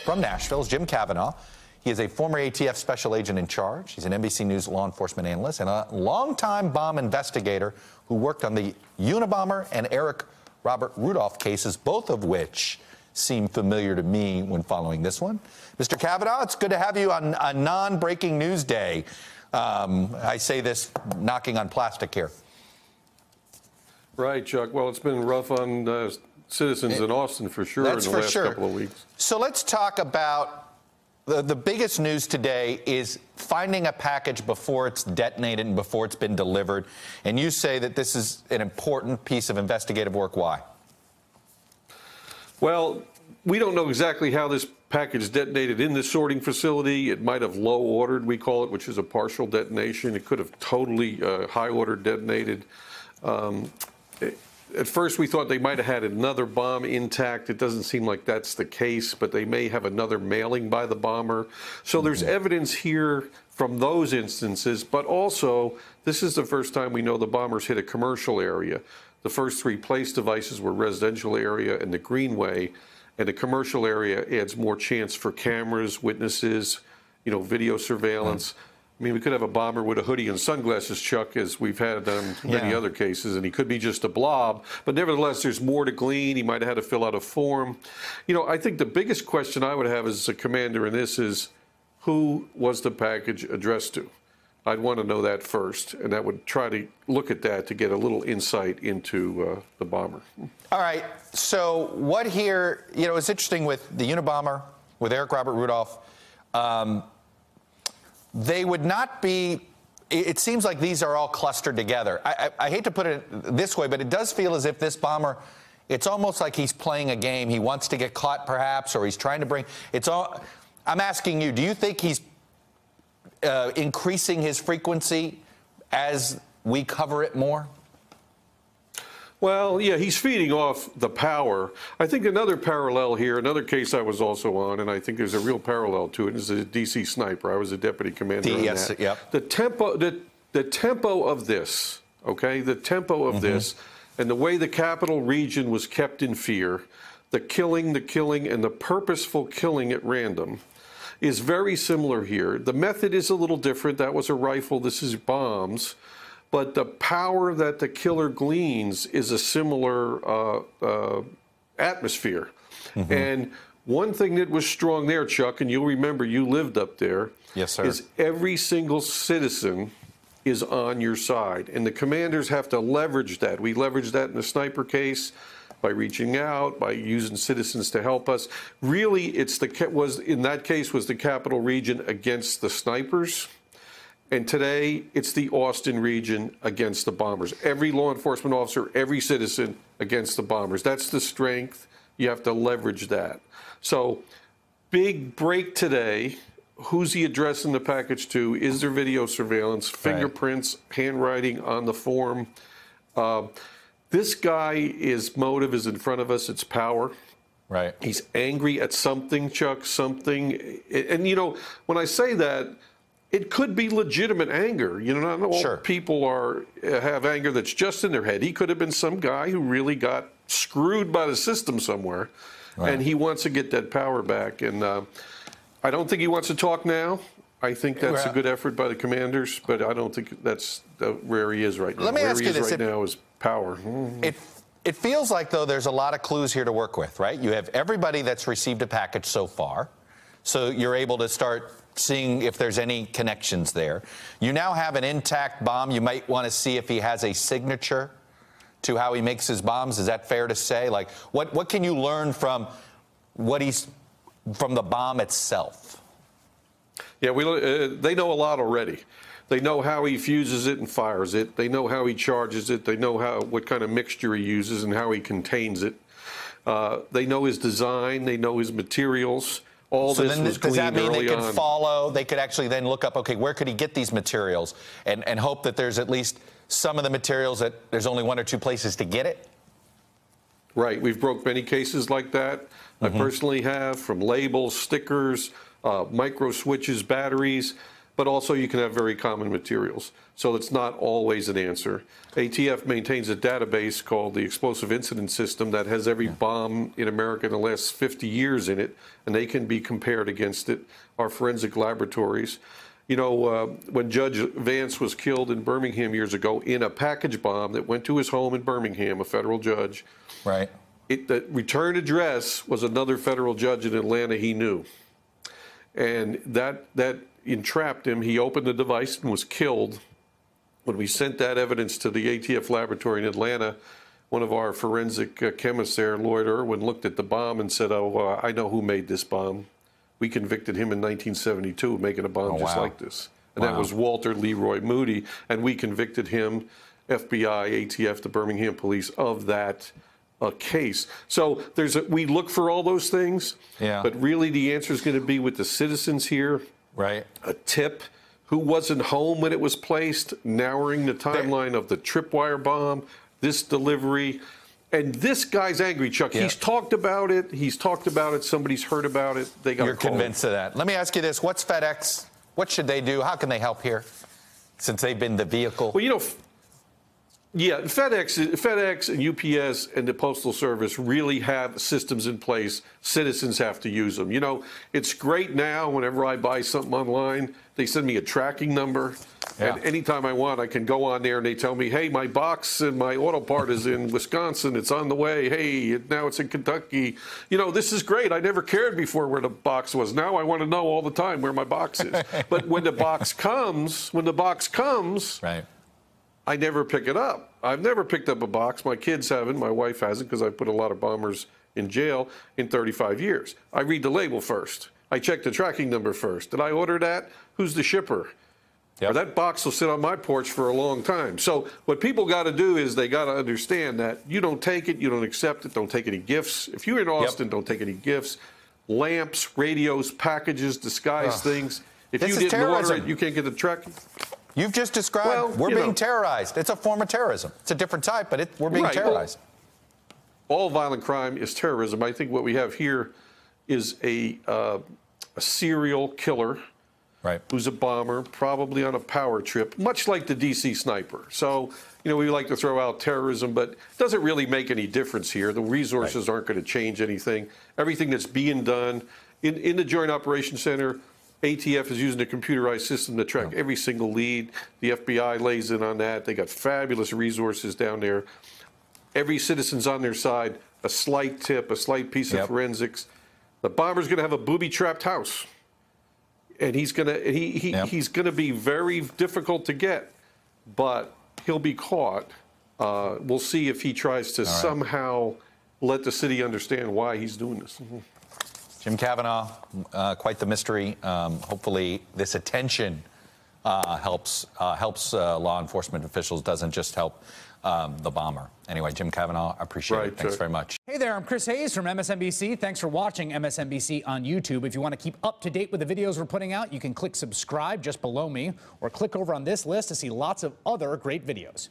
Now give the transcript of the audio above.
From Nashville is Jim Cavanaugh. He is a former ATF special agent in charge. He's an NBC News law enforcement analyst and a longtime bomb investigator who worked on the Unabomber and Eric Robert Rudolph cases, both of which seem familiar to me when following this one. Mr. Cavanaugh, it's good to have you on a non-breaking news day. I say this knocking on plastic here. Right, Chuck. Well, it's been rough on citizens in Austin for sure in the last couple of weeks. So let's talk about the biggest news today is finding a package before it's detonated and before it's been delivered. And you say that this is an important piece of investigative work. Why? Well, we don't know exactly how this package detonated in the sorting facility. It might have low ordered, we call it, which is a partial detonation. It could have totally high order detonated. At first, we thought they might have had another bomb intact. It doesn't seem like that's the case, but they may have another mailing by the bomber. So there's evidence here from those instances, but also this is the first time we know the bombers hit a commercial area. The first three place devices were residential area and the greenway, and the commercial area adds more chance for cameras, witnesses, video surveillance. I mean, we could have a bomber with a hoodie and sunglasses, Chuck, as we've had on many other cases, and he could be just a blob. But nevertheless, there's more to glean. He might have had to fill out a form. I think the biggest question I would have as a commander in this is, who was the package addressed to? I'd want to know that first, and I would try to look at that to get a little insight into the bomber. All right. So what here, it's interesting with the Unabomber, with Eric Robert Rudolph. They would not be, it seems like these are all clustered together. I hate to put it this way, but it does feel as if this bomber, it's almost like he's playing a game. He wants to get caught perhaps, or he's trying to bring, I'm asking you, do you think he's increasing his frequency as we cover it more? Well, yeah, he's feeding off the power. I think another parallel here, another case I was also on, and I think there's a real parallel to it, is a D.C. sniper. I was a deputy commander on that. Yep. The tempo of this, okay, the tempo of this, and the way the capital region was kept in fear, the killing, and the purposeful killing at random is very similar here. The method is a little different. That was a rifle. This is bombs. But the power that the killer gleans is a similar atmosphere. And one thing that was strong there, Chuck, and you'll remember you lived up there, yes, sir, is every single citizen is on your side. And the commanders have to leverage that. We leveraged that in the sniper case by reaching out, by using citizens to help us. Really, in that case was the capital region against the snipers. And today, it's the Austin region against the bombers. Every law enforcement officer, every citizen against the bombers. That's the strength. You have to leverage that. So, big break today. Who's he addressing the package to? Is there video surveillance, fingerprints, handwriting on the form? This guy, his motive is in front of us. It's power. Right. He's angry at something, Chuck, something. And, when I say that, it could be legitimate anger. Not all people have anger that's just in their head. He could have been some guy who really got screwed by the system somewhere, and he wants to get that power back. And I don't think he wants to talk now. I think that's a good effort by the commanders, but I don't think that's where he is right now. Let me ask you this. Right now is power. It feels like, though, there's a lot of clues here to work with, right? You have everybody that's received a package so far, so you're able to start seeing if there's any connections there. You now have an intact bomb. You might want to see if he has a signature to how he makes his bombs. Is that fair to say? Like, what can you learn from from the bomb itself? Yeah, they know a lot already. They know how he fuses it and fires it. They know how he charges it. They know what kind of mixture he uses and how he contains it. They know his design. They know his materials. Does that mean they could follow? They could actually then look up, okay, where could he get these materials, and hope that there's at least some of the materials that there's only one or two places to get it? Right. We've broke many cases like that. I personally have, from labels, stickers, micro switches, batteries. but also you can have very common materials. So it's not always an answer. ATF maintains a database called the Explosive Incident System that has every bomb in America in the last 50 years in it, and they can be compared against it, our forensic laboratories. You know, when Judge Vance was killed in Birmingham years ago in a package bomb that went to his home in Birmingham, a federal judge. Right. The return address was another federal judge in Atlanta he knew. And that entrapped him. He opened the device and was killed. When we sent that evidence to the ATF laboratory in Atlanta, one of our forensic chemists there, Lloyd Irwin, looked at the bomb and said, oh, I know who made this bomb. We convicted him in 1972 of making a bomb just like this. And that was Walter Leroy Moody. And we convicted him, FBI, ATF, the Birmingham police, of that case. So we look for all those things. Yeah. But really the answer is going to be with the citizens here. Right. A tip. Who wasn't home when it was placed, narrowing the timeline of the tripwire bomb, this delivery. And this guy's angry, Chuck. Yeah. He's talked about it. He's talked about it. Somebody's heard about it. They got. You're convinced of that. Let me ask you this. What's FedEx? What should they do? How can they help here, since they've been the vehicle? Well, you know, yeah, FedEx and UPS and the Postal Service really have systems in place. Citizens have to use them. You know, it's great now whenever I buy something online, they send me a tracking number. Yeah. And anytime I want, I can go on there and they tell me, hey, my box and my auto part is in Wisconsin. It's on the way. Hey, now it's in Kentucky. You know, this is great. I never cared before where the box was. Now I want to know all the time where my box is. But when the box comes, right. I never pick it up. I've never picked up a box. My kids haven't. My wife hasn't, because I put a lot of bombers in jail in 35 years. I read the label first. I check the tracking number first. Did I order that? Who's the shipper? Yep. Or that box will sit on my porch for a long time. So what people got to do is they got to understand that you don't take it, you don't accept it, don't take any gifts. If you're in Austin, don't take any gifts. Lamps, radios, packages, disguise things. If you didn't order it, you can't get the tracking. You've just described we're being terrorized. It's a form of terrorism. It's a different type, but we're being terrorized. Well, all violent crime is terrorism. I think what we have here is a serial killer who's a bomber, probably on a power trip, much like the D.C. sniper. So, you know, we like to throw out terrorism, but it doesn't really make any difference here. The resources aren't going to change anything. Everything that's being done in the Joint Operations Center, ATF is using a computerized system to track every single lead. The FBI lays in on that. They got fabulous resources down there. Every citizen's on their side. A slight tip, a slight piece of forensics. The bomber's going to have a booby-trapped house, and he's going to he's going to be very difficult to get, but he'll be caught. We'll see if he tries to somehow let the city understand why he's doing this. Jim Kavanaugh, quite the mystery. Hopefully this attention helps law enforcement officials, doesn't just help the bomber. Anyway, Jim Kavanaugh, I appreciate it. Thanks very much. Hey there, I'm Chris Hayes from MSNBC. Thanks for watching MSNBC on YouTube. If you want to keep up to date with the videos we're putting out, you can click subscribe just below me, or click over on this list to see lots of other great videos.